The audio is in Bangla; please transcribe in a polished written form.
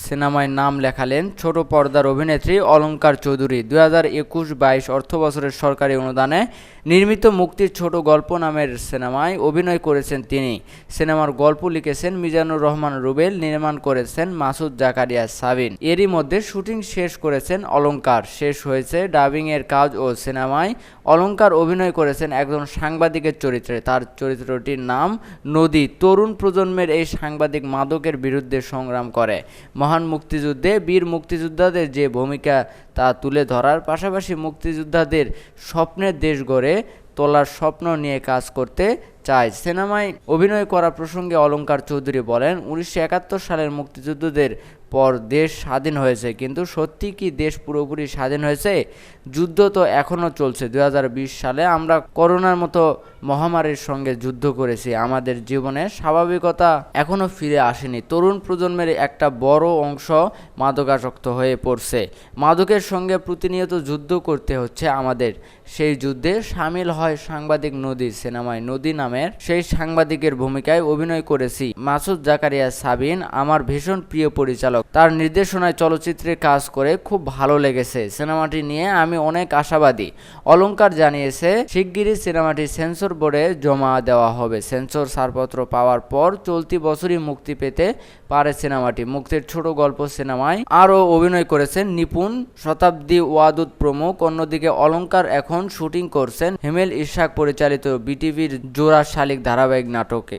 সিনেমায় নাম লেখালেন ছোট পর্দার অভিনেত্রী অলঙ্কার চৌধুরী। 2021-22 অর্থবছরের সরকারি অনুদানে নির্মিত মুক্তির ছোট গল্প নামের সিনেমায় অভিনয় করেছেন তিনি। সিনেমার গল্প লিখেছেন মিজানুর রহমান রুবেল, নির্মাণ করেছেন মাসুদ জাকারিয়া সাবিন। এরই মধ্যে শুটিং শেষ করেছেন অলঙ্কার। শেষ হয়েছে ডাবিংয়ের কাজ ও সিনেমায় অলঙ্কার অভিনয় করেছেন একজন সাংবাদিকের চরিত্রে। তার চরিত্রটির নাম নদী। তরুণ প্রজন্মের এই সাংবাদিক মাদকের বিরুদ্ধে সংগ্রাম করে। মহান মুক্তিযুদ্ধে বীর মুক্তিযোদ্ধাদের যে ভূমিকা তা তুলে ধরার পাশাপাশি মুক্তিযোদ্ধাদের স্বপ্নের দেশ গড়ে তোলার স্বপ্ন নিয়ে কাজ করতে চায়। সিনেমায় অভিনয় করা প্রসঙ্গে অলঙ্কার চৌধুরী বলেন, 1971 সালের মুক্তিযুদ্ধদের পর দেশ স্বাধীন হয়েছে, কিন্তু সত্যি কি দেশ পুরোপুরি স্বাধীন হয়েছে? যুদ্ধ তো এখনও চলছে। 2020 সালে আমরা করোনার মতো মহামারীর সঙ্গে যুদ্ধ করেছি। আমাদের জীবনে স্বাভাবিকতা এখনও ফিরে আসেনি। তরুণ প্রজন্মের একটা বড় অংশ মাদকাসক্ত হয়ে পড়ছে। মাদকের সঙ্গে প্রতিনিয়ত যুদ্ধ করতে হচ্ছে আমাদের। সেই যুদ্ধে সামিল হয় সাংবাদিক নদী। সিনেমায় নদী নামের সেই সাংবাদিকের ভূমিকায় অভিনয় করেছি মাসুদ জাকারিয়া সাবিন আমার ভীষণ প্রিয় পরিচালক। তার নির্দেশনায় চলচ্চিত্রে কাজ করে খুব ভালো লেগেছে। সিনেমাটি নিয়ে আমি অনেক আশাবাদী। অলঙ্কার জানিয়েছে, শিগগিরই সিনেমাটি সেন্সর বোর্ডে জমা দেওয়া হবে। সেন্সর ছাড়পত্র পাওয়ার পর চলতি বছরই মুক্তি পেতে পারে সিনেমাটি। মুক্তির ছোট গল্প সিনেমায় আরও অভিনয় করেছেন নিপুণ, শতাব্দী ওয়াদুদ প্রমুখ। অন্যদিকে অলঙ্কার এখন শুটিং করছেন হিমেল ইশাক পরিচালিত বিটিভির জোড়া শালিক ধারাবাহিক নাটকে।